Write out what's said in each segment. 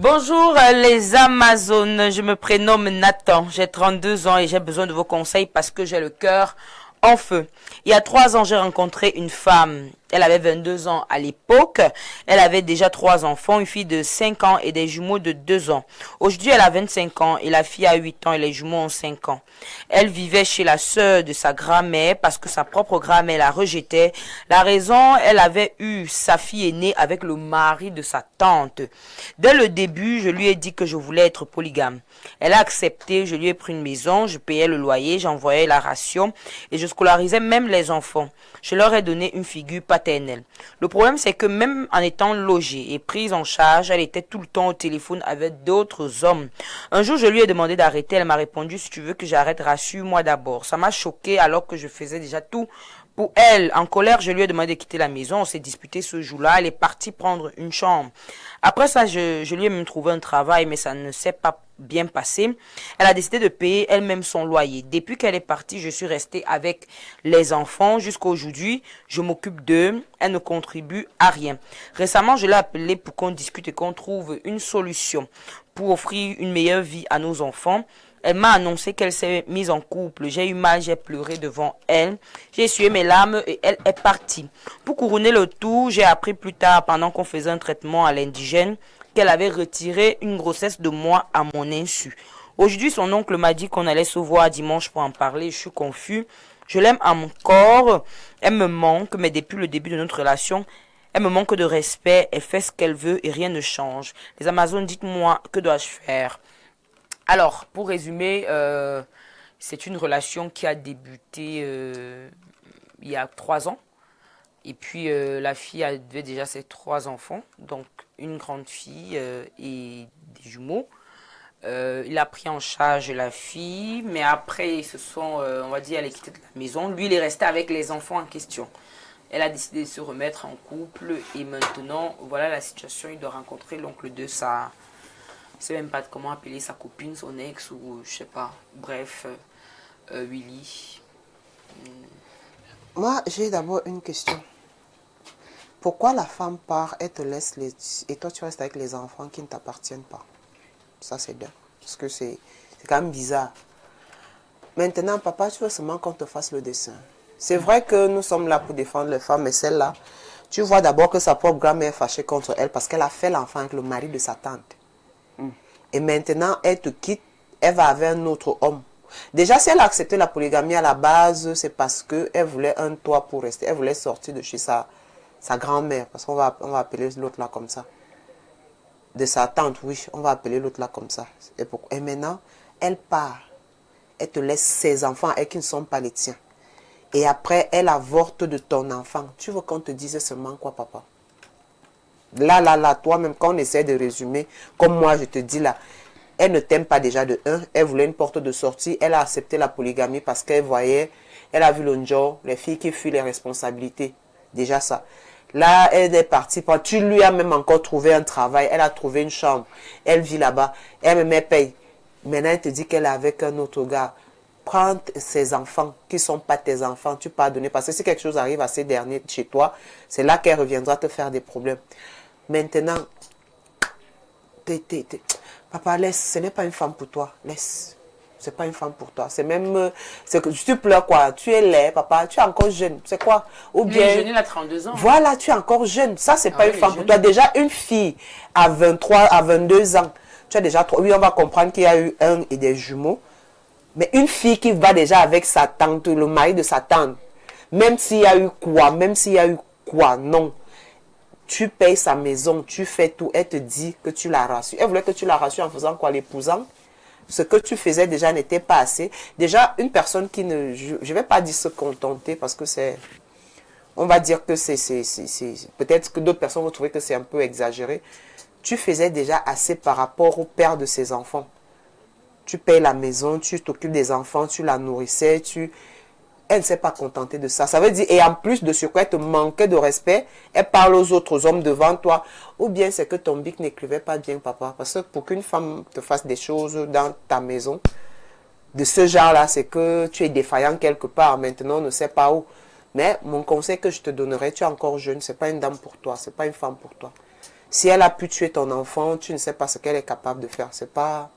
Bonjour les Amazones, je me prénomme Nathan, j'ai 32 ans et j'ai besoin de vos conseils parce que j'ai le cœur en feu. Il y a 3 ans, j'ai rencontré une femme. Elle avait 22 ans à l'époque. Elle avait déjà 3 enfants, une fille de 5 ans et des jumeaux de 2 ans. Aujourd'hui, elle a 25 ans et la fille a 8 ans et les jumeaux ont 5 ans. Elle vivait chez la sœur de sa grand-mère parce que sa propre grand-mère la rejetait. La raison, elle avait eu sa fille aînée avec le mari de sa tante. Dès le début, je lui ai dit que je voulais être polygame. Elle a accepté, je lui ai pris une maison, je payais le loyer, j'envoyais la ration et je scolarisais même les enfants. Je leur ai donné une figure paternelle. Le problème, c'est que même en étant logée et prise en charge, elle était tout le temps au téléphone avec d'autres hommes. Un jour, je lui ai demandé d'arrêter. Elle m'a répondu, si tu veux que j'arrête, rassure-moi d'abord. Ça m'a choqué alors que je faisais déjà tout pour elle. En colère, je lui ai demandé de quitter la maison. On s'est disputé ce jour-là. Elle est partie prendre une chambre. Après ça, je lui ai même trouvé un travail, mais ça ne s'est pas bien passé. Elle a décidé de payer elle-même son loyer. Depuis qu'elle est partie, je suis restée avec les enfants jusqu'à aujourd'hui. Je m'occupe d'eux. Elle ne contribue à rien. Récemment, je l'ai appelée pour qu'on discute et qu'on trouve une solution pour offrir une meilleure vie à nos enfants. Elle m'a annoncé qu'elle s'est mise en couple. J'ai eu mal, j'ai pleuré devant elle. J'ai essuyé mes larmes et elle est partie. Pour couronner le tout, j'ai appris plus tard, pendant qu'on faisait un traitement à l'indigène, qu'elle avait retiré une grossesse de moi à mon insu. Aujourd'hui, son oncle m'a dit qu'on allait se voir dimanche pour en parler. Je suis confus. Je l'aime à mon corps. Elle me manque, mais depuis le début de notre relation, elle me manque de respect. Elle fait ce qu'elle veut et rien ne change. Les Amazones, dites-moi, que dois-je faire? Alors, pour résumer, c'est une relation qui a débuté il y a 3 ans. Et puis, la fille avait déjà ses 3 enfants, donc une grande fille et des jumeaux. Il a pris en charge la fille, mais après, ils se sont, on va dire, elle est quittée de la maison. Lui, il est resté avec les enfants en question. Elle a décidé de se remettre en couple et maintenant, voilà la situation. Il doit rencontrer l'oncle de sa... Je ne sais même pas comment appeler sa copine, son ex ou je sais pas. Bref, Willy. Moi, j'ai d'abord une question. Pourquoi la femme part et te laisse et toi tu restes avec les enfants qui ne t'appartiennent pas? Ça c'est bien. Parce que c'est quand même bizarre. Maintenant, papa, tu veux seulement qu'on te fasse le dessin. C'est vrai que nous sommes là pour défendre les femmes, mais celle-là, tu vois d'abord que sa propre grand-mère est fâchée contre elle parce qu'elle a fait l'enfant avec le mari de sa tante. Et maintenant, elle te quitte, elle va avec un autre homme. Déjà, si elle a accepté la polygamie à la base, c'est parce qu'elle voulait un toit pour rester. Elle voulait sortir de chez sa grand-mère, parce qu'on va appeler l'autre là comme ça. De sa tante, oui, on va appeler l'autre là comme ça. Et maintenant, elle part. Elle te laisse ses enfants et qui ne sont pas les tiens. Et après, elle avorte de ton enfant. Tu veux qu'on te dise seulement quoi, papa? Là, toi-même, quand on essaie de résumer, comme moi, je te dis là, elle ne t'aime pas déjà de un, elle voulait une porte de sortie, elle a accepté la polygamie parce qu'elle voyait, elle a vu le genre, les filles qui fuient les responsabilités, déjà ça. Là, elle est partie, tu lui as même encore trouvé un travail, elle a trouvé une chambre, elle vit là-bas, elle me paye. Maintenant, elle te dit qu'elle est avec un autre gars. Prends ses enfants, qui ne sont pas tes enfants, tu pardonnes. Parce que si quelque chose arrive à ces derniers chez toi, c'est là qu'elle reviendra te faire des problèmes. Maintenant, papa, laisse, ce n'est pas une femme pour toi, laisse. C'est pas une femme pour toi. C'est même, c'est que tu pleures quoi. Tu es laid, papa, tu es encore jeune. C'est quoi? Ou bien. Mais jeune, il a 32 ans. Voilà, tu es encore jeune. Ça, c'est pas oui, une femme pour toi. Déjà, une fille à 23, à 22 ans, tu as déjà 3. Oui, on va comprendre qu'il y a eu un et des jumeaux. Mais une fille qui va déjà avec sa tante, le mari de sa tante, même s'il y a eu quoi, non. Tu payes sa maison, tu fais tout, elle te dit que tu la rassures. Elle voulait que tu la rassures en faisant quoi, l'épousant? Ce que tu faisais déjà n'était pas assez. Déjà, une personne qui ne... Je ne vais pas dire se contenter parce que c'est... On va dire que c'est... Peut-être que d'autres personnes vont trouver que c'est un peu exagéré. Tu faisais déjà assez par rapport au père de ses enfants. Tu payes la maison, tu t'occupes des enfants, tu la nourrissais, Elle ne s'est pas contentée de ça. Ça veut dire, et en plus de ce quoi, elle te manquait de respect, elle parle aux autres hommes devant toi. Ou bien c'est que ton bic n'écrivait pas bien, papa. Parce que pour qu'une femme te fasse des choses dans ta maison, de ce genre-là, c'est que tu es défaillant quelque part. Maintenant, on ne sait pas où. Mais mon conseil que je te donnerais, tu es encore jeune, ce n'est pas une dame pour toi, ce n'est pas une femme pour toi. Si elle a pu tuer ton enfant, tu ne sais pas ce qu'elle est capable de faire. C'est pas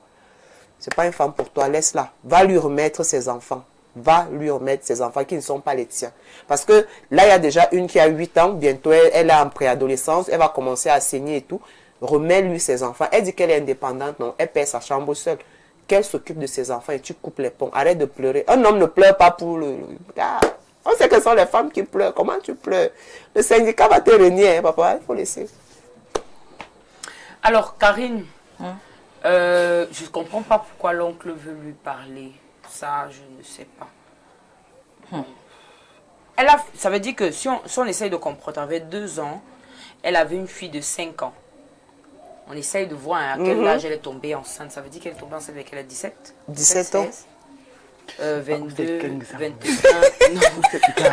une femme pour toi. Laisse-la. Va lui remettre ses enfants. Va lui remettre ses enfants qui ne sont pas les tiens. Parce que là, il y a déjà une qui a 8 ans. Bientôt, elle est en préadolescence. Elle va commencer à saigner et tout. Remets-lui ses enfants. Elle dit qu'elle est indépendante. Non, elle paie sa chambre seule. Qu'elle s'occupe de ses enfants et tu coupes les ponts. Arrête de pleurer. Un homme ne pleure pas pour le... Ah, on sait que ce sont les femmes qui pleurent. Comment tu pleures? Le syndicat va te renier, hein, papa. Il faut laisser. Alors, Karine, je ne comprends pas pourquoi l'oncle veut lui parler. Ça, je ne sais pas. Ça veut dire que si on essaye de comprendre, elle avait 2 ans, elle avait une fille de 5 ans. On essaye de voir à quel âge elle est tombée enceinte. Ça veut dire qu'elle est tombée enceinte avec elle a 17 ans. 22, 21, non,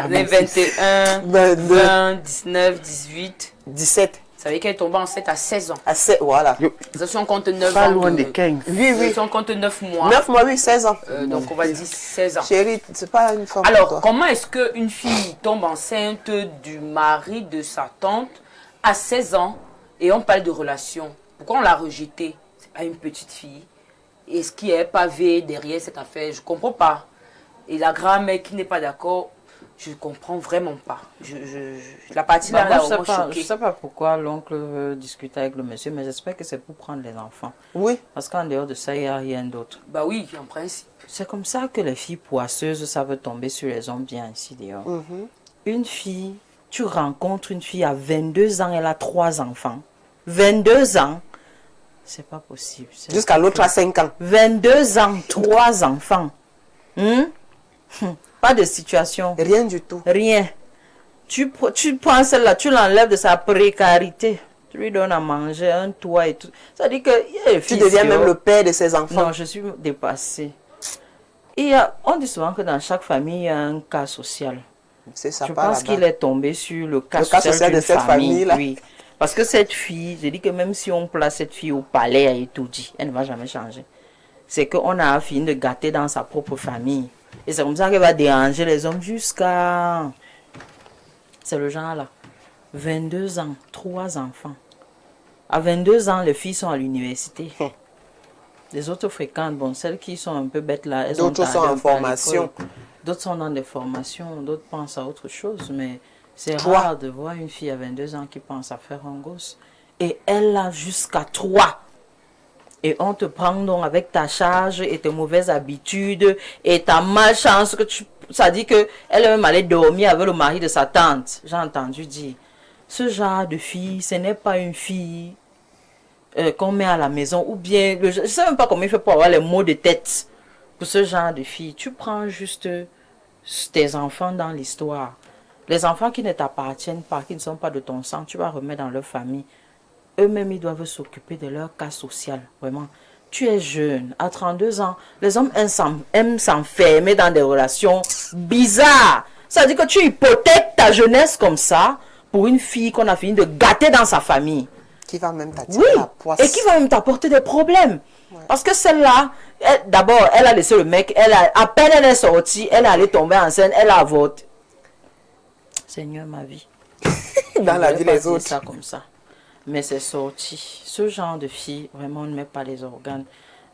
21, 20, 19, 18. 17. Ça veut dire qu'elle est tombée enceinte à 16 ans. Voilà. Ça, si on compte 9 Pas ans. loin de 15. Oui. Si on compte 9 mois. 9 mois, oui, 16 ans. Donc on va dire 16 ans. Chérie, c'est pas une femme pour Alors, toi. comment est-ce qu'une fille tombe enceinte du mari de sa tante à 16 ans et on parle de relation? Pourquoi on l'a rejetée? C'est pas une petite fille. Est-ce qu'il y a un pavé derrière cette affaire? Je ne comprends pas. Et la grand-mère qui n'est pas d'accord, je ne comprends vraiment pas. La partie là, Moi, là, je choquée. ne sais pas pourquoi l'oncle veut discuter avec le monsieur, mais j'espère que c'est pour prendre les enfants. Oui. Parce qu'en dehors de ça, il n'y a rien d'autre. Bah oui, en principe. C'est comme ça que les filles poisseuses savent tomber sur les hommes bien ici dehors. Une fille, tu rencontres une fille à 22 ans, elle a 3 enfants. 22 ans, c'est pas possible. Jusqu'à l'autre à 5 ans. 22 ans, 3 enfants. Pas de situation. Rien du tout. Rien. Tu prends celle-là, tu l'enlèves de sa précarité. Tu lui donnes à manger, un toit et tout. Ça dit que... Tu deviens même le père de ses enfants. Non, je suis dépassée. On dit souvent que dans chaque famille, il y a un cas social. C'est ça. Je pense qu'il est tombé sur le cas social de cette famille-là. Oui. Parce que cette fille, je dis que même si on place cette fille au palais à Etoudi, elle ne va jamais changer. C'est qu'on a fini de gâter dans sa propre famille. Et c'est comme ça qu'elle va déranger les hommes jusqu'à... C'est le genre là. 22 ans, 3 enfants. À 22 ans, les filles sont à l'université. Les autres fréquentent. Bon, celles qui sont un peu bêtes là, elles d'autres sont en formation. D'autres sont dans des formations, d'autres pensent à autre chose. Mais c'est Toi. rare de voir une fille à 22 ans qui pense à faire un gosse. Et elle a jusqu'à 3. Et on te prend donc avec ta charge et tes mauvaises habitudes et ta malchance que ça dit que elle est même allée dormir avec le mari de sa tante. J'ai entendu dire. Ce genre de fille, ce n'est pas une fille qu'on met à la maison ou bien, je ne sais même pas comment il fait pour avoir les mots de tête pour ce genre de fille. Tu prends juste tes enfants dans l'histoire. Les enfants qui ne t'appartiennent pas, qui ne sont pas de ton sang, tu vas remettre dans leur famille. Eux-mêmes, ils doivent s'occuper de leur cas social, vraiment. Tu es jeune, à 32 ans, les hommes aiment s'enfermer dans des relations bizarres. Ça veut dire que tu hypothèques ta jeunesse comme ça pour une fille qu'on a fini de gâter dans sa famille. Qui va même t'attirer Oui, la poisse. et qui va même t'apporter des problèmes. Ouais. Parce que celle-là, d'abord, elle a laissé le mec, à peine elle est sortie, elle est allée tomber enceinte, elle a avorté. Seigneur, ma vie. Dans la vie des autres. Ça comme ça. Mais c'est sorti. Ce genre de fille, vraiment, ne met pas les organes.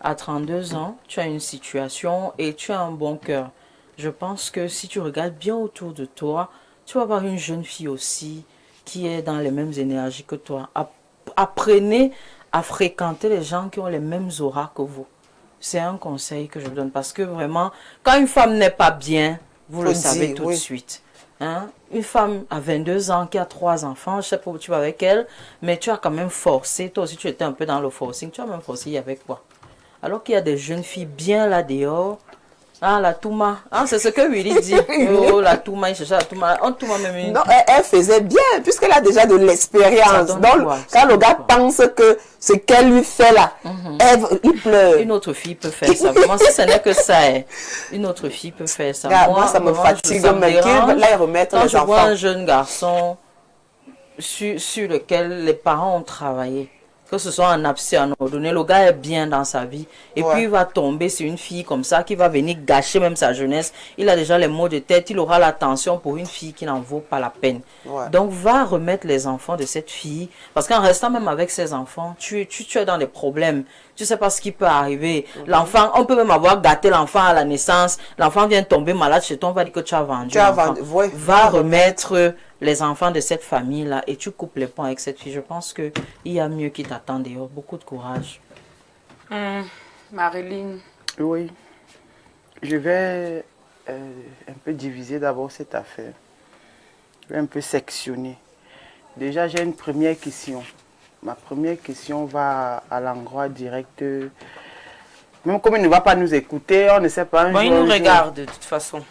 À 32 ans, tu as une situation et tu as un bon cœur. Je pense que si tu regardes bien autour de toi, tu vas voir une jeune fille aussi qui est dans les mêmes énergies que toi. Apprenez à fréquenter les gens qui ont les mêmes auras que vous. C'est un conseil que je vous donne parce que vraiment, quand une femme n'est pas bien, vous le savez tout de suite. Hein? Une femme à 22 ans qui a 3 enfants, je sais pas où tu vas avec elle, mais tu as quand même forcé, toi aussi tu étais un peu dans le forcing, tu as même forcé avec quoi? Alors qu'il y a des jeunes filles bien là dehors. Ah, la Touma. Ah, c'est ce que Willy dit. Oh, la Touma, il cherchait la Touma. On Touma même une... Non, elle faisait bien, puisqu'elle a déjà de l'expérience. Donc, quand le gars pense que ce qu'elle lui fait là, il pleure. Une autre fille peut faire ça. Moi, si ce n'est que ça, une autre fille peut faire ça. Moi, ça me fatigue. Là, il remettre quand les enfants. Quand je enfants. vois un jeune garçon sur lequel les parents ont travaillé, que ce soit en abcès, en ordonnée, le gars est bien dans sa vie. Et Ouais. puis il va tomber sur une fille comme ça qui va venir gâcher même sa jeunesse. Il a déjà les maux de tête, il aura l'attention pour une fille qui n'en vaut pas la peine. Ouais. Donc va remettre les enfants de cette fille. Parce qu'en restant même avec ses enfants, tu es dans des problèmes. Tu sais pas ce qui peut arriver. L'enfant, on peut même avoir gâté l'enfant à la naissance. L'enfant vient tomber malade chez toi, on va dire que tu as vendu. Tu as l'enfant. vendu, ouais. Va remettre les enfants de cette famille-là et tu coupes les ponts avec cette fille. Je pense qu'il y a mieux qui t'attend dehors. Beaucoup de courage. Marilyn. Oui. Je vais un peu diviser d'abord cette affaire. Je vais un peu sectionner. Déjà, j'ai une première question. Ma première question va à l'endroit direct. Même comme il ne va pas nous écouter, on ne sait pas. Bon, il nous regarde de toute façon.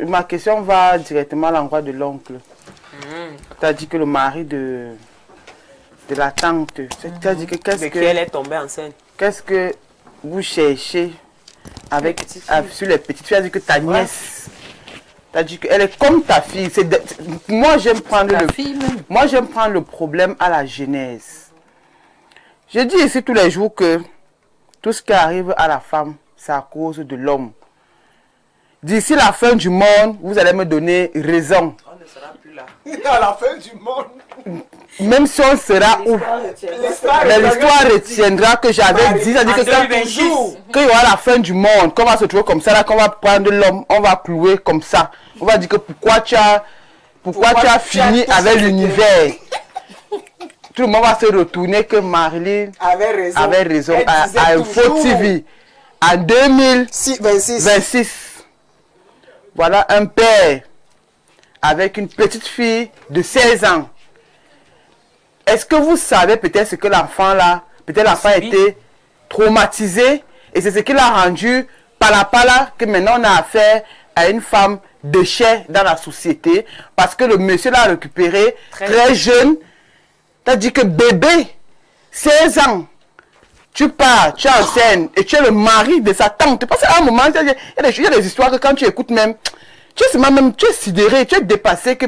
Ma question va directement à l'endroit de l'oncle. Tu as dit que le mari de la tante. Tu as dit que De qui elle est tombée enceinte. qu'est-ce que vous cherchez avec, sur les petites filles? Tu as dit que ta nièce, tu as dit qu'elle est comme ta fille. Moi, j'aime prendre Ta fille même. moi, j'aime prendre le problème à la genèse. Je dis ici tous les jours que tout ce qui arrive à la femme, c'est à cause de l'homme. D'ici la fin du monde, vous allez me donner raison. On ne sera plus là. À la fin du monde. Même si on sera où, mais l'histoire retiendra que j'avais dit, c'est-à-dire que quand il y aura la fin du monde, qu'on va se trouver comme ça, là, qu'on va prendre l'homme, on va clouer comme ça. On va dire que pourquoi tu as fini avec l'univers. Tout le monde va se retourner que Marilyn avait raison à Info TV en 2026. 26. Voilà un père avec une petite fille de 16 ans. Est-ce que vous savez peut-être ce que l'enfant là, peut-être l'enfant a été traumatisé et c'est ce qui l'a rendu pala que maintenant on a affaire à une femme déchet dans la société parce que le monsieur l'a récupéré très jeune. T'as dit que bébé, 16 ans, tu pars, tu es en scène et tu es le mari de sa tante. Parce qu'à un moment, il y a des histoires que quand tu écoutes même, tu es sidéré, tu es dépassé que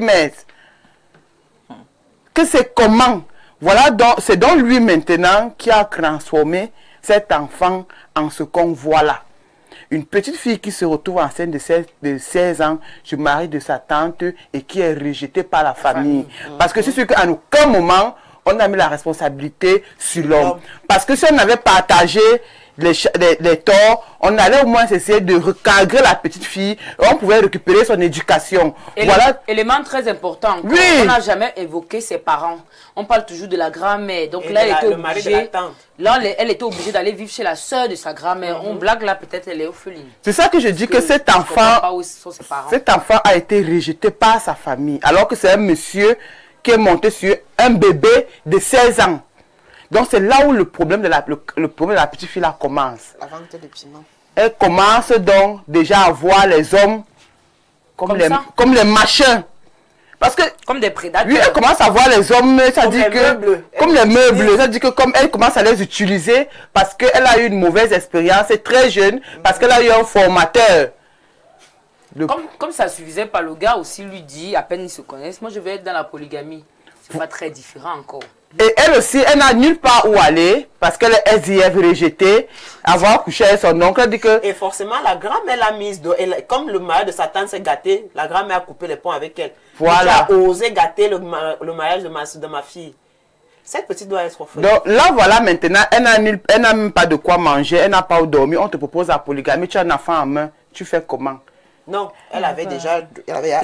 c'est comment. Voilà, c'est donc lui maintenant qui a transformé cet enfant en ce qu'on voit là. Une petite fille qui se retrouve enceinte de 16 ans, du mari de sa tante et qui est rejetée par la famille. Parce que c'est sûr qu'à aucun moment, on a mis la responsabilité sur l'homme. Parce que si on avait partagé les torts, on allait au moins essayer de recadrer la petite fille, on pouvait récupérer son éducation. Voilà. Élément très important. Oui. On n'a jamais évoqué ses parents. On parle toujours de la grand-mère. Donc Et là, le mari de la tante. elle était obligée d'aller vivre chez la sœur de sa grand-mère. On blague là, peut-être elle est orpheline. C'est ça que je dis que cet je comprends enfant, pas où sont ses parents. cet enfant a été rejeté par sa famille, alors que c'est un monsieur qui est monté sur un bébé de 16 ans. Donc c'est là où le problème de la petite fille là commence. La vente de piment. Elle commence donc déjà à voir les hommes comme les machins. Parce que Comme des prédateurs. oui, elle commence à voir les hommes, ça dit les que meubles. comme les meubles, ça dit que comme elle commence à les utiliser parce qu'elle a eu une mauvaise expérience, c'est très jeune, parce qu'elle a eu un formateur. Comme ça suffisait pas, le gars aussi lui dit, à peine ils se connaissent, moi je vais être dans la polygamie. C'est pas très différent encore. Et elle aussi, elle n'a nulle part où aller parce qu'elle est SDF rejetée, avoir couché avec son oncle. Elle dit que Et forcément, la grand-mère l'a mise. Comme le mari de sa tante s'est gâté, la grand-mère a coupé les ponts avec elle. Voilà. Elle a osé gâter le mariage de ma fille. Cette petite doit être orpheline. donc là voilà maintenant, elle n'a même pas de quoi manger, elle n'a pas où dormir. On te propose la polygamie, tu as un enfant en main, tu fais comment? Non, elle avait déjà...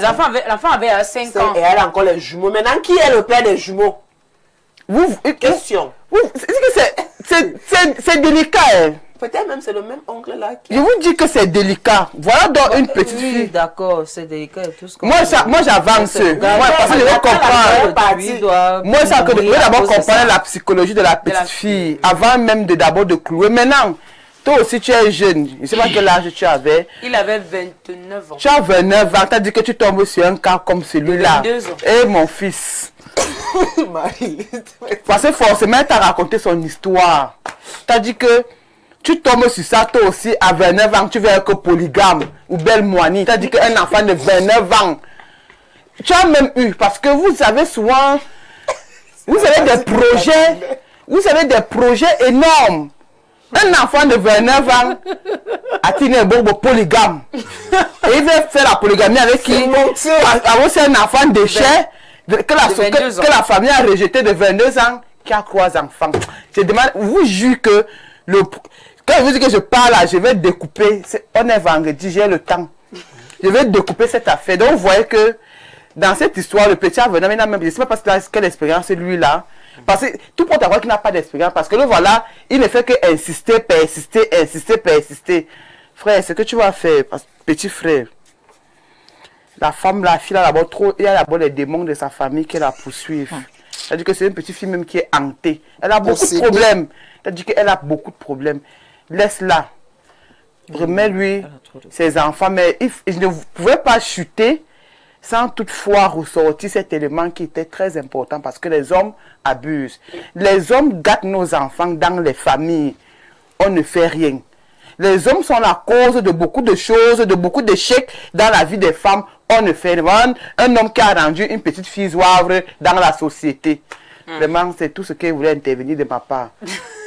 L'enfant avait 5 ans. Et elle a encore les jumeaux. Maintenant, qui est le père des jumeaux? Question. C'est délicat. Hein. Peut-être même c'est le même oncle là qui... Je vous dis que c'est délicat. Voilà donc une petite Oui, fille. d'accord, c'est délicat et tout ce qu'on Moi j'avance. Moi, parce que je veux comprendre. Moi, ça que je veux d'abord comprendre la psychologie de la petite fille avant même de clouer. Maintenant, toi aussi tu es jeune. Je ne sais pas quel âge tu avais. Il avait 29 ans. Tu as 29 ans, tu as dit que tu tombes sur un cas comme celui-là. 22 ans. Et mon fils. Marie. Parce que forcément, tu as raconté son histoire. Tu as dit que tu tombes sur ça, toi aussi, à 29 ans, tu veux être polygame ou belle moinie. Tu as dit qu'un enfant de 29 ans. Tu as même eu, parce que vous avez souvent, vous avez des projets Vous avez des projets énormes. Un enfant de 29 ans a tiré un bon polygame. Et il veut faire la polygamie avec qui? C'est un enfant de chair que la famille a rejeté de 22 ans qui a 3 enfants. Je demande, vous jure que quand je vous dis que je parle là, je vais découper. On est vendredi, j'ai le temps. Je vais découper cette affaire. Donc vous voyez que dans cette histoire, le petit a venu, je ne sais pas parce qu'il a quelle expérience lui-là. Parce que tout porte à croire qu'il n'a pas d'expérience. Parce que le voilà, il ne fait que insister, persister, insister, persister. Frère, ce que tu vas faire, petit frère, la femme, la fille, il y a d'abord les démons de sa famille qui la poursuivent. C'est-à-dire que c'est une petite fille même qui est hantée. Elle a beaucoup de problèmes. C'est-à-dire qu'elle a beaucoup de problèmes. Laisse-la. Remets-lui ses enfants. Mais il ne pouvait pas chuter sans toutefois ressortir cet élément qui était très important parce que les hommes abusent. Les hommes gâtent nos enfants dans les familles. On ne fait rien. Les hommes sont la cause de beaucoup de choses, de beaucoup d'échecs dans la vie des femmes. On ne fait rien. Un homme qui a rendu une petite fille zouavre dans la société. Vraiment, c'est tout ce qui voulait intervenir de ma part.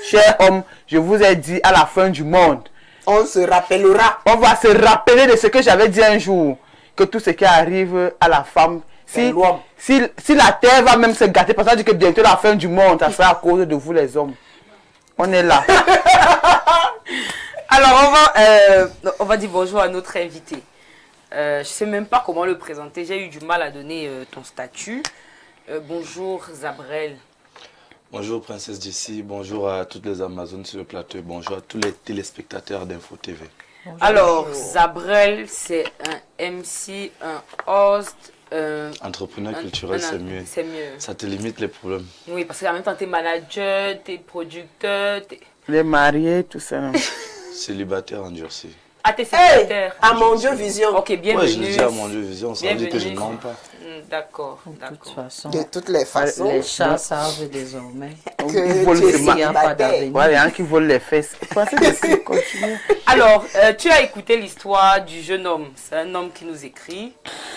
Cher homme, je vous ai dit à la fin du monde. On se rappellera. On va se rappeler de ce que j'avais dit un jour. Que tout ce qui arrive à la femme, si la terre va même se gâter, parce qu'on dit que bientôt la fin du monde, ça sera à cause de vous les hommes. On est là. Alors, on va dire bonjour à notre invité. Je ne sais même pas comment le présenter. J'ai eu du mal à donner ton statut. Bonjour Zabrel. Bonjour Princesse Jessie, bonjour à toutes les Amazones sur le plateau, bonjour à tous les téléspectateurs d'Info TV. Bonjour. Alors, Zabrel, c'est un MC, un host. Entrepreneur culturel, c'est mieux. C'est mieux. Ça te limite les problèmes. Oui, parce qu'en même temps, tu es manager, tu es producteur. Les mariés, tout ça. Célibataire endurci. Ah, t'es célibataire. À mon Dieu Vision. Ok, bienvenue. Ouais, je le dis à mon Dieu Vision, ça veut dire que je ne mens pas. D'accord, De toute façon, De toutes les façons. les chats savent désormais Ils volent tu es le qu'il n'y a pas d'avenir. Ouais, il y en a qui volent les fesses. Pensez que continuer. Alors, tu as écouté l'histoire du jeune homme. C'est un homme qui nous écrit,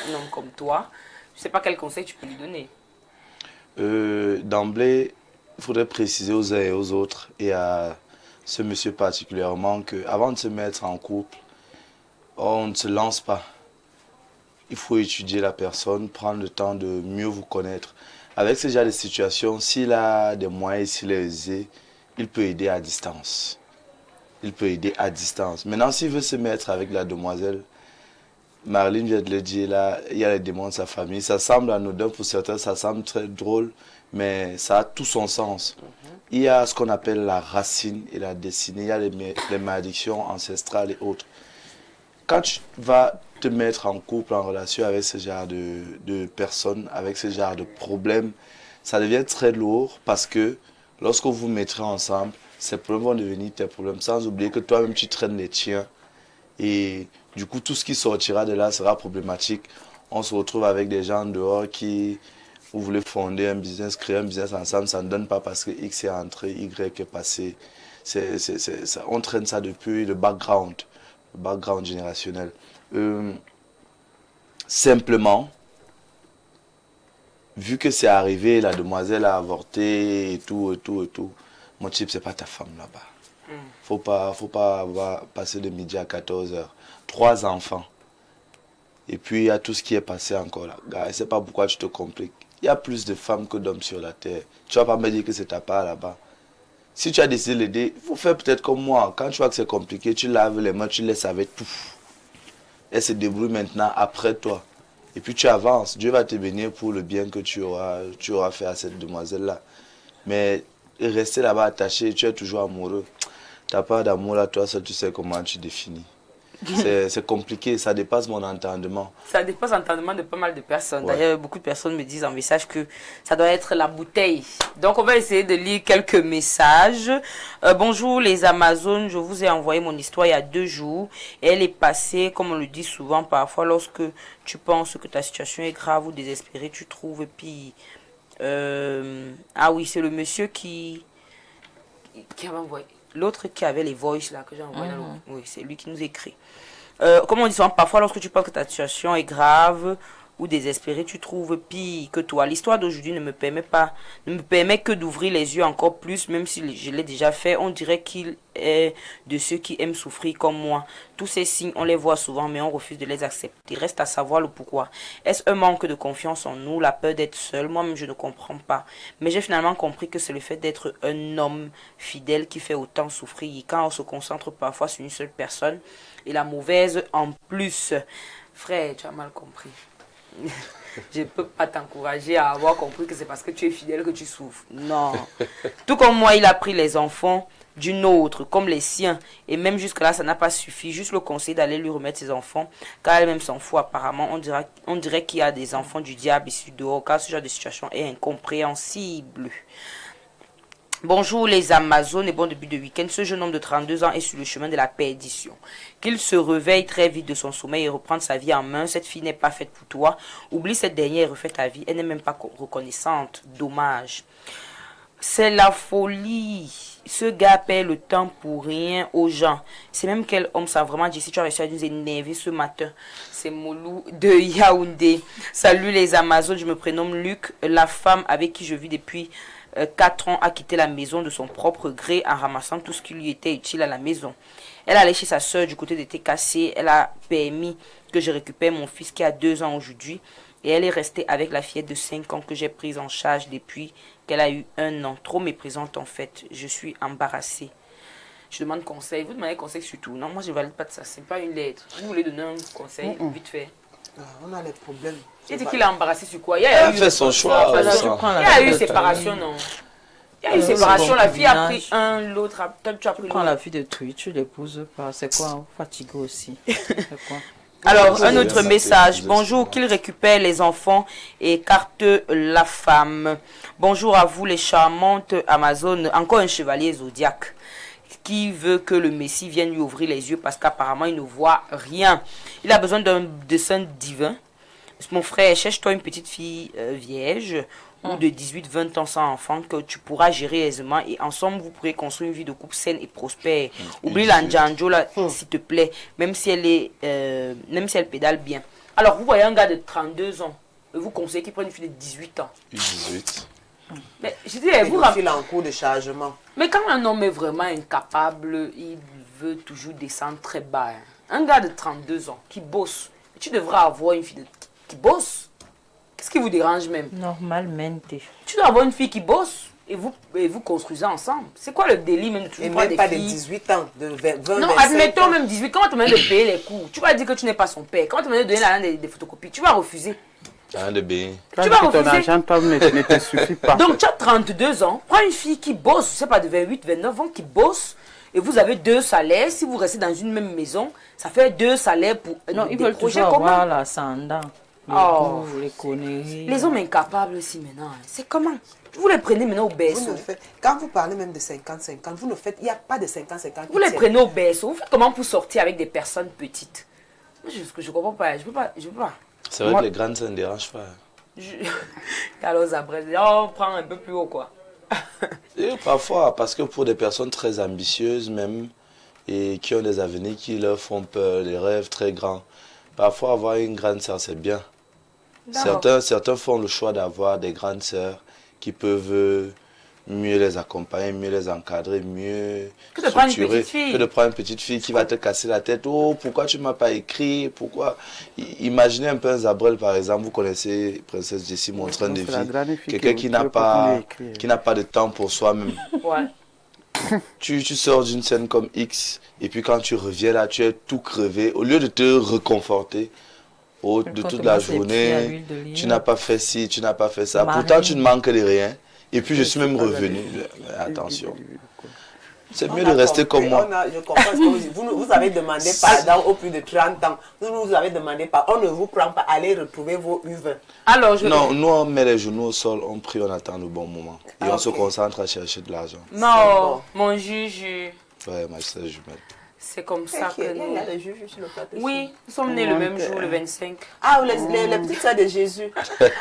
un homme comme toi. Je ne sais pas quel conseil tu peux lui donner. D'emblée, il faudrait préciser aux uns et aux autres, et à ce monsieur particulièrement, qu'avant de se mettre en couple, on ne se lance pas. Il faut étudier la personne, prendre le temps de mieux vous connaître. Avec ce genre de situation, s'il a des moyens, s'il est aisé, il peut aider à distance. Il peut aider à distance. Maintenant, s'il veut se mettre avec la demoiselle, Marlene vient de le dire, là, il y a les démons de sa famille. Ça semble anodin pour certains, ça semble très drôle, mais ça a tout son sens. Il y a ce qu'on appelle la racine et la destinée. Il y a les malédictions ancestrales et autres. Quand tu vas te mettre en couple, en relation avec ce genre de personnes, avec ce genre de problèmes, ça devient très lourd parce que lorsque vous vous mettrez ensemble, ces problèmes vont devenir tes problèmes, sans oublier que toi-même tu traînes les tiens. Et du coup, tout ce qui sortira de là sera problématique. On se retrouve avec des gens dehors qui, vous voulez fonder un business, créer un business ensemble, ça ne donne pas parce que X est entré, Y est passé. On traîne ça depuis le background générationnel. Simplement, vu que c'est arrivé, la demoiselle a avorté et tout, mon type, c'est pas ta femme là-bas. Faut pas avoir passé de midi à 14h. 3 enfants. Et puis il y a tout ce qui est passé encore là. Gars, je sais pas pourquoi tu te compliques. Il y a plus de femmes que d'hommes sur la terre. Tu vas pas me dire que c'est ta part là-bas. Si tu as décidé de l'aider, il faut faire peut-être comme moi. Quand tu vois que c'est compliqué, tu laves les mains, tu laisses avec tout. Elle se débrouille maintenant après toi. Et puis tu avances. Dieu va te bénir pour le bien que tu auras fait à cette demoiselle-là. Mais rester là-bas attaché, tu es toujours amoureux. Tu n'as pas d'amour là, toi seul, tu sais comment tu définis. C'est compliqué, ça dépasse mon entendement. Ça dépasse l'entendement de pas mal de personnes. Ouais. D'ailleurs, beaucoup de personnes me disent en message que ça doit être la bouteille. Donc, on va essayer de lire quelques messages. Bonjour les Amazones, je vous ai envoyé mon histoire il y a 2 jours. Et elle est passée, comme on le dit souvent parfois, lorsque tu penses que ta situation est grave ou désespérée, tu trouves. Et puis, ah oui, c'est le monsieur qui avait envoyé. L'autre qui avait les voices là que j'ai envoyé. Oui, c'est lui qui nous écrit. Comme on dit souvent, parfois lorsque tu penses que ta situation est grave ou désespéré, tu trouves pire que toi. L'histoire d'aujourd'hui ne me permet que d'ouvrir les yeux encore plus, même si je l'ai déjà fait. On dirait qu'il est de ceux qui aiment souffrir comme moi. Tous ces signes, on les voit souvent, mais on refuse de les accepter. Reste à savoir le pourquoi. Est-ce un manque de confiance en nous, la peur d'être seul? Moi-même, je ne comprends pas. Mais j'ai finalement compris que c'est le fait d'être un homme fidèle qui fait autant souffrir. Quand on se concentre parfois sur une seule personne, et la mauvaise en plus. Frère, tu as mal compris. Je ne peux pas t'encourager à avoir compris que c'est parce que tu es fidèle que tu souffres. Non. Tout comme moi, il a pris les enfants d'une autre, comme les siens. Et même jusque-là, ça n'a pas suffi. Juste le conseil d'aller lui remettre ses enfants, car elle-même s'en fout apparemment. On dirait qu'il y a des enfants du diable ici dehors, car ce genre de situation est incompréhensible. Bonjour les Amazones et bon début de week-end. Ce jeune homme de 32 ans est sur le chemin de la perdition. Qu'il se réveille très vite de son sommeil et reprenne sa vie en main. Cette fille n'est pas faite pour toi. Oublie cette dernière et refais ta vie. Elle n'est même pas reconnaissante. Dommage. C'est la folie. Ce gars perd le temps pour rien aux gens. C'est même quel homme ça vraiment dit. Si tu as réussi à nous énerver ce matin. C'est Moulou de Yaoundé. Salut les Amazones. Je me prénomme Luc. La femme avec qui je vis depuis 4 ans a quitté la maison de son propre gré en ramassant tout ce qui lui était utile à la maison. Elle allait chez sa soeur du côté de TKC. Elle a permis que je récupère mon fils qui a 2 ans aujourd'hui. Et elle est restée avec la fillette de 5 ans que j'ai prise en charge depuis qu'elle a eu 1 an. Trop méprisante en fait. Je suis embarrassée. Je demande conseil. Vous demandez conseil sur tout. Non, moi je ne valide pas de ça. Ce n'est pas une lettre. Vous voulez donner un conseil vite fait. On a les problèmes. Il dit qu'il a embarrassé sur quoi? Il a fait son choix. Il y a eu séparation, non? Il y a eu séparation. La fille a pris un, l'autre a... Toi, tu as pris l'autre. Prends la fille de truie, tu l'épouses pas. C'est quoi? Fatigué aussi. C'est quoi? Alors, un autre message. Bonjour, qu'il récupère les enfants et écarte la femme. Bonjour à vous, les charmantes Amazones. Encore un chevalier zodiaque qui veut que le Messie vienne lui ouvrir les yeux parce qu'apparemment, il ne voit rien. Il a besoin d'un dessin divin. Mon frère, cherche-toi une petite fille vierge ou de 18-20 ans sans enfant que tu pourras gérer aisément et ensemble, vous pourrez construire une vie de couple saine et prospère. Oublie la Njanjo, là, s'il te plaît, même si elle pédale bien. Alors, vous voyez un gars de 32 ans et vous conseillez qu'il prenne une fille de 18 ans. 18. Mais je dis, Vous file en cours de chargement. Mais quand un homme est vraiment incapable, il veut toujours descendre très bas. Hein. Un gars de 32 ans qui bosse, tu devrais avoir une fille qui bosse. Qu'est-ce qui vous dérange même? Normalement. Tu dois avoir une fille qui bosse et vous construisez ensemble. C'est quoi le délit même de Et même pas de 18 ans, de 20, non, 25 admettons ans. même 18. Comment tu vas de payer les cours? Tu vas dire que tu n'es pas son père. Comment tu vas donner l'argent des photocopies? Tu vas refuser. Rien de bien. Tu vas ton refuser. argent ne te suffit pas. Donc tu as 32 ans. Prends une fille qui bosse, je sais pas, de 28, 29 ans qui bosse. Et vous avez 2 salaires. Si vous restez dans une même maison, ça fait 2 salaires pour Non, ils des veulent projets toujours communs. avoir l'ascendant. Les Oh. goûts, les conneries. Les hommes incapables aussi maintenant. Hein. C'est comment? Vous les prenez maintenant au berceau. Vous ne faites, quand vous parlez même de 50-50, vous ne faites, il n'y a pas de 50-50. Vous les prenez au berceau. Vous faites comment pour sortir avec des personnes petites? Je comprends pas. Je peux pas. C'est vrai que les grandes, ça ne dérange pas. Alors après, on prend un peu plus haut quoi. Et parfois, parce que pour des personnes très ambitieuses même, et qui ont des avenirs qui leur font peur, des rêves très grands, parfois avoir une grande sœur, c'est bien. Certains font le choix d'avoir des grandes sœurs qui peuvent mieux les accompagner, mieux les encadrer, mieux Que de prendre une structurer, petite fille. que de prendre une petite fille qui va te casser la tête. Oh, pourquoi tu ne m'as pas écrit? Pourquoi? Imaginez un peu un Zabrel, par exemple. Vous connaissez Princesse Jessie, mon train de C'est la grande vie. fille Quelqu'un qui qui ne n'a peut pas pas, écrire. qui n'a pas de temps pour soi-même. Ouais. Tu sors d'une scène comme X, et puis quand tu reviens là, tu es tout crevé. Au lieu de te réconforter de Quand toute tu la masses les pieds à journée, l'huile d'olive. tu n'as pas fait ci, tu n'as pas fait ça. Marie. Pourtant, tu ne manques de rien. Et puis, je suis même revenu. Mais attention. C'est mieux de rester comme moi. Je comprends ce que vous avez demandé au plus de 30 ans. Vous avez demandé pas. On ne vous prend pas. Allez retrouver vos U20. Alors, Non, nous, on met les genoux au sol, on prie, on attend le bon moment. Et on se ok. concentre à chercher de l'argent. Non, mon juge. Ouais, ma soeur jumelle. C'est comme ça que Il nous... y a des juges sur le plateau. Oui, nous sommes nés le même jour, le 25. Ah, les petites frères de Jésus.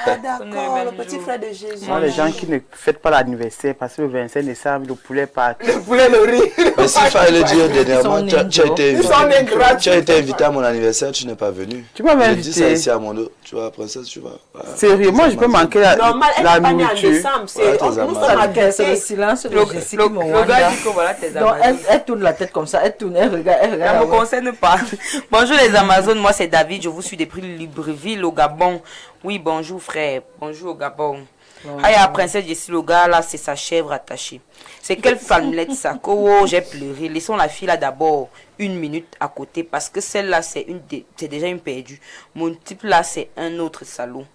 Ah, d'accord, même le petit jour. frère de Jésus. Moi, les gens qui ne fêtent pas l'anniversaire parce que le 25 décembre, le poulet part. Le poulet, le riz. Mais s'il fallait le dire dernièrement, sont tu as été Ils sont nés invité. gratuits. Tu as été invité à mon anniversaire, tu n'es pas venu. Tu m'avais Je dis ça invité. ici à mon dos. Tu vois, princesse, tu vois. Voilà. Sérieux, moi, je peux manquer Normal, elle la n'est pas née en nourriture. décembre. Voilà, tes Nous sommes Amazones. à C'est le Gaëté. silence de Jessie qui me Le gars dit que voilà tes Donc, Amazones. elle tourne la tête comme ça, elle tourne, elle regarde, elle Ça regarde. ne me concerne pas. Bonjour les Amazones, moi c'est David, je vous suis depuis Libreville au Gabon. Oui, bonjour frère, bonjour au Gabon. Ah, il y a la princesse Jessie, le gars là, c'est sa chèvre attachée. C'est quelle femmelette ça? Oh, j'ai pleuré. Laissons la fille là d'abord 1 minute à côté parce que celle-là, c'est déjà une perdue. Mon type là, c'est un autre salaud.